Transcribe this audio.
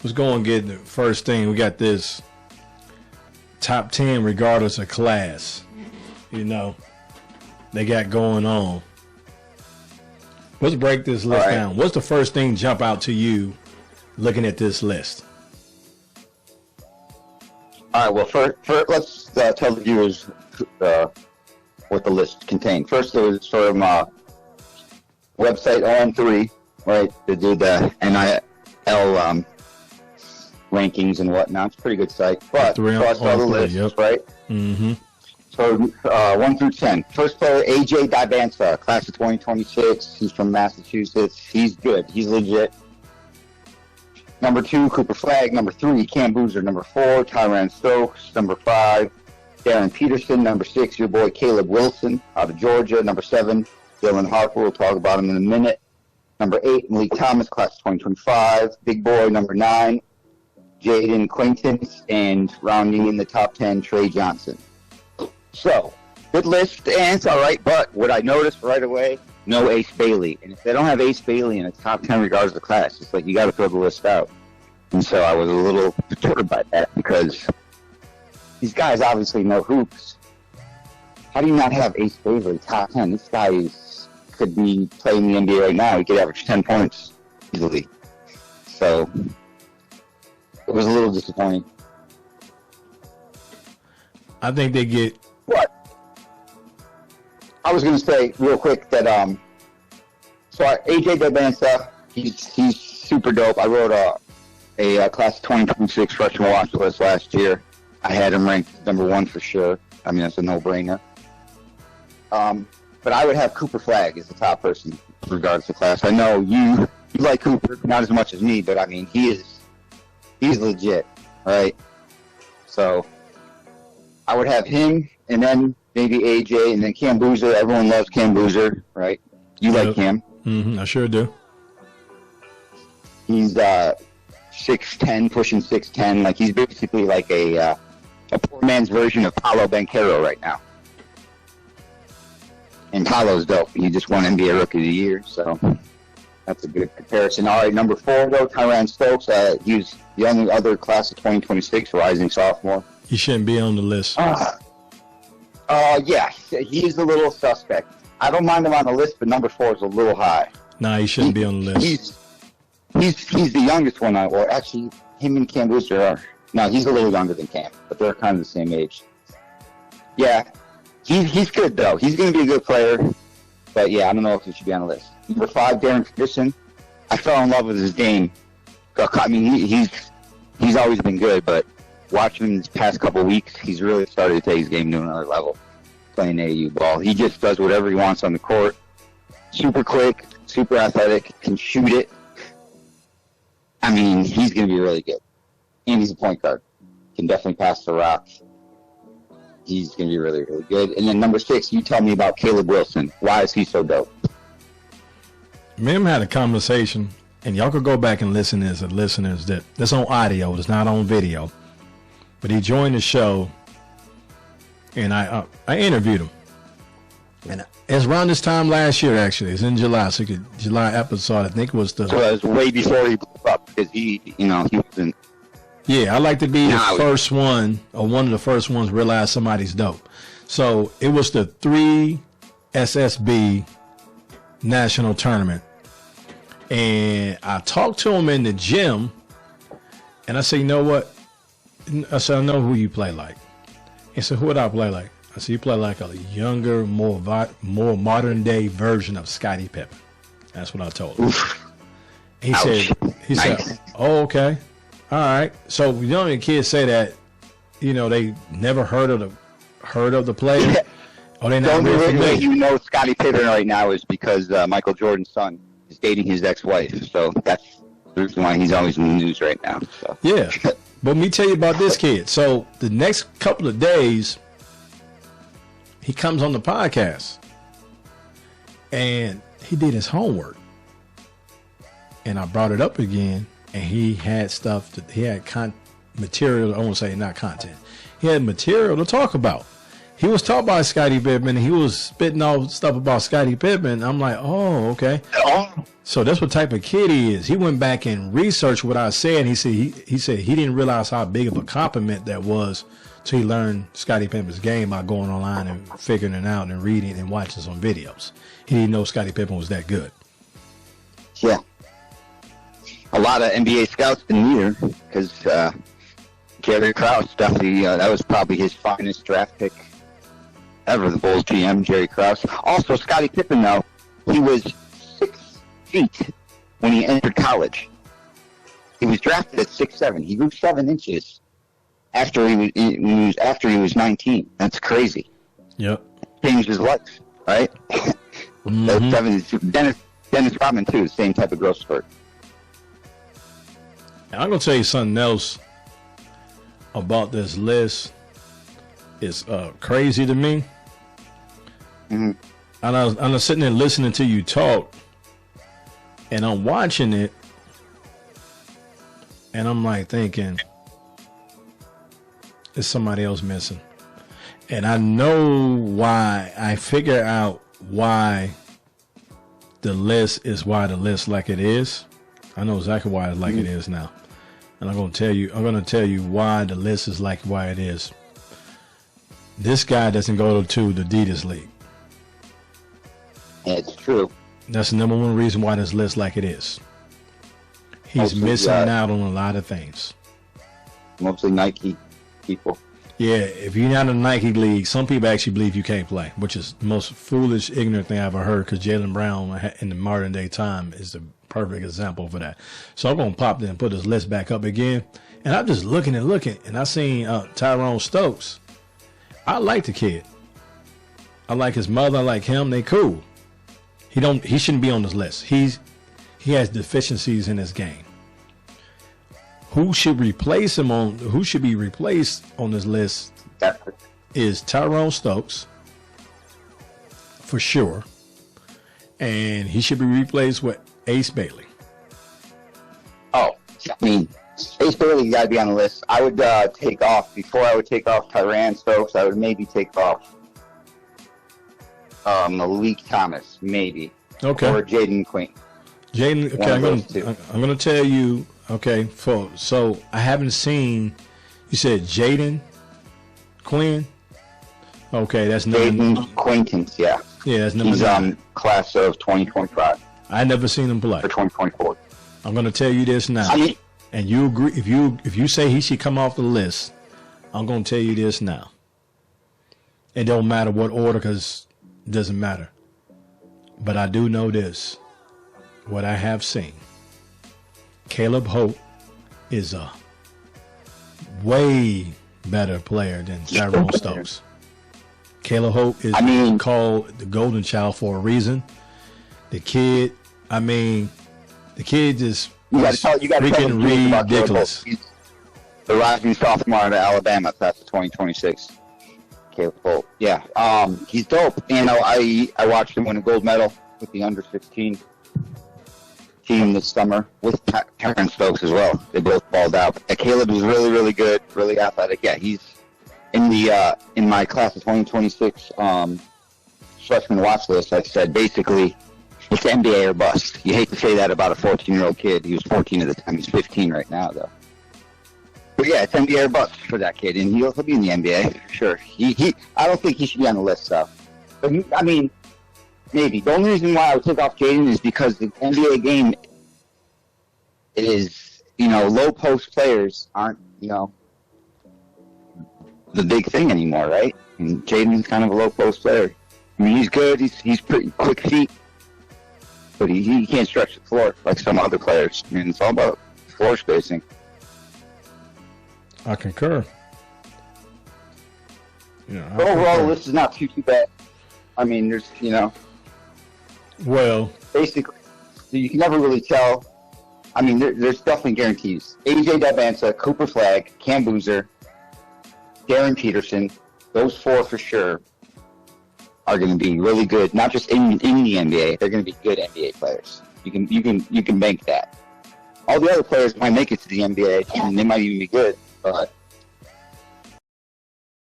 let's go and get the first thing. We got this top 10 regardless of class. You know, they got going on. Let's break this list down. What's the first thing jump out to you looking at this list? All right, well, first let's tell the viewers what the list contained. First, there was sort of website OM3, right, to do the NIL rankings and whatnot. It's a pretty good site. But across all the lists, right? Mm-hmm. So 1 through 10. First player, AJ Dibansa, class of 2026. He's from Massachusetts. He's good. He's legit. Number 2, Cooper Flagg. Number 3, Cam Boozer. Number 4, Tyran Stokes. Number 5, Darren Peterson. Number 6, your boy Caleb Wilson out of Georgia. Number 7, Dylan Harper. We'll talk about him in a minute. Number 8, Malik Thomas, class of 2025. Big boy, number 9, Jaden Quaintance. And rounding in the top 10, Trey Johnson. So, good list, and it's all right, but what I noticed right away, no Ace Bailey. And if they don't have Ace Bailey in the top 10 regardless of the class, it's like you got to throw the list out. And so I was a little perturbed by that because these guys obviously know hoops. How do you not have Ace Bailey top 10? This guy could be playing the NBA right now. He could average 10 points easily. So, it was a little disappointing. I think they get... What? I was going to say real quick that so AJ Dibansa, he's super dope. I wrote a class of 2026 freshman watch list last year. I had him ranked number 1 for sure. I mean, that's a no-brainer. But I would have Cooper Flagg as the top person regardless of class. I know you like Cooper, not as much as me, but I mean he's legit, right? So I would have him, and then maybe AJ, and then Cam Boozer. Everyone loves Cam Boozer, right? You like Cam? Mm-hmm, I sure do. He's 6'10", pushing 6'10". Like he's basically like a poor man's version of Paolo Banchero right now. And Paolo's dope. He just won NBA Rookie of the Year, so that's a good comparison. All right, number 4 though, Tyran Stokes. He's the only other class of 2026 rising sophomore. He shouldn't be on the list. Yeah, he's a little suspect. I don't mind him on the list, but number 4 is a little high. Nah, he shouldn't be on the list. He's the youngest one. Or actually, him and Cam Boozer are. No, he's a little younger than Cam, but they're kind of the same age. Yeah, he's good though. He's going to be a good player, but yeah, I don't know if he should be on the list. Number 5, Darren Peterson. I fell in love with his game. I mean, he's always been good, but watching him these past couple weeks, he's really started to take his game to another level. Playing AAU ball, he just does whatever he wants on the court. Super quick, super athletic, can shoot it. I mean, he's going to be really good. And he's a point guard. Can definitely pass the rock. He's going to be really, really good. And then number 6, you tell me about Caleb Wilson. Why is he so dope? Me and him had a conversation, and y'all could go back and listen as listeners. That's on audio. It's not on video. But he joined the show, and I interviewed him. And it's around this time last year, actually. It's in July. So July episode, I think it was the... So it was way before he blew up, because he wasn't... Yeah, I like to be the first one, or one of the first ones, realize somebody's dope. So it was the 3 SSB national tournament. And I talked to him in the gym, and I said, you know what? I said, I know who you play like. He said, who would I play like? I said, you play like a younger, more modern day version of Scottie Pippen. That's what I told him. He said, oh, okay. All right. So you know, when kids say that, they never heard of the player, or they not real familiar. You know, Scottie Pippen right now is because Michael Jordan's son is dating his ex-wife. So that's the reason why he's always in the news right now. So. Yeah. But let me tell you about this kid. So the next couple of days, he comes on the podcast, and he did his homework. And I brought it up again, and he had stuff he had material. I won't say not content. He had material to talk about. he was taught by Scottie Pippen. He was spitting off stuff about Scottie Pippen. I'm like, oh, okay. So that's what type of kid he is. He went back and researched what I said. He said he didn't realize how big of a compliment that was till he learned Scottie Pippen's game by going online and figuring it out and reading and watching some videos. He didn't know Scottie Pippen was that good. Yeah. A lot of NBA scouts didn't either, because Jerry Krause definitely, that was probably his finest draft pick ever, the Bulls GM, Jerry Krause. Also, Scottie Pippen, though, he was 6 feet when he entered college. He was drafted at 6'7". He grew 7 inches after he was 19. That's crazy. Yep. Changed his life, right? Dennis Rodman, too, the same type of growth spurt. I'm going to tell you something else about this list. It's crazy to me. Mm-hmm. And I'm sitting there listening to you talk, and I'm watching it, and I'm like thinking, is somebody else missing? And I know why. I figure out why the list is like it is. I know exactly why it's like it is now. And I'm going to tell you why the list is like why it is. This guy doesn't go to the Adidas League. It's true. That's the number one reason why this list like it is. He's missing out on a lot of things. Mostly Nike people. Yeah, if you're not in a Nike league, some people actually believe you can't play, which is the most foolish, ignorant thing I've ever heard, because Jaylen Brown in the modern day time is the perfect example for that. So I'm going to pop there and put this list back up again. And I'm just looking, and I seen Tyrone Stokes. I like the kid. I like his mother. I like him. They cool. He shouldn't be on this list. He has deficiencies in his game. Who should be replaced on this list is Tyrone Stokes, for sure. And he should be replaced with Ace Bailey. Oh, I mean, Ace Bailey got to be on the list. I would take off, before I would take off Tyrone Stokes, I would maybe take off Malik Thomas, maybe. Okay. Or Jaden Quinn. Okay, I'm gonna tell you. Okay, so I haven't seen. You said Jaden Quinn. Okay, that's Jaden Quintance. Yeah. Yeah, that's number 9. He's class of 2025. I never seen him play. Or 2024. I'm gonna tell you this now, and you agree. If you say he should come off the list, I'm gonna tell you this now. It don't matter what order, because it doesn't matter. But I do know this. What I have seen, Caleb Hope is a way better player than Tyrone Stokes. Caleb Hope is called the golden child for a reason. The kid just freaking ridiculous. The rising sophomore out of Alabama, class of 2026. Caleb Hope. Yeah, he's dope. And I watched him win a gold medal with the under 16 team this summer with Tyrone Stokes as well. They both balled out. Caleb is really, really good, really athletic. Yeah, he's in my class of 2026 freshman watch list. I said basically it's NBA or bust. You hate to say that about a 14-year-old kid. He was 14 at the time. He's 15 right now, though. But yeah, it's NBA or bust for that kid, and he'll be in the NBA for sure. I don't think he should be on the list, though. But I mean, maybe. The only reason why I would take off Jaden is because the NBA game is, low post players aren't, the big thing anymore, right? And Jaden's kind of a low post player. I mean, he's good. He's pretty quick feet, but he can't stretch the floor like some other players. I mean, it's all about floor spacing. I concur. But overall, the list is not too bad. I mean, there's, Well, basically, you can never really tell. I mean, there's definitely guarantees. AJ Dabansa, Cooper Flagg, Cam Boozer, Darren Peterson, those 4 for sure are going to be really good. Not just in the NBA, they're going to be good NBA players. You can bank that. All the other players might make it to the NBA, and they might even be good, but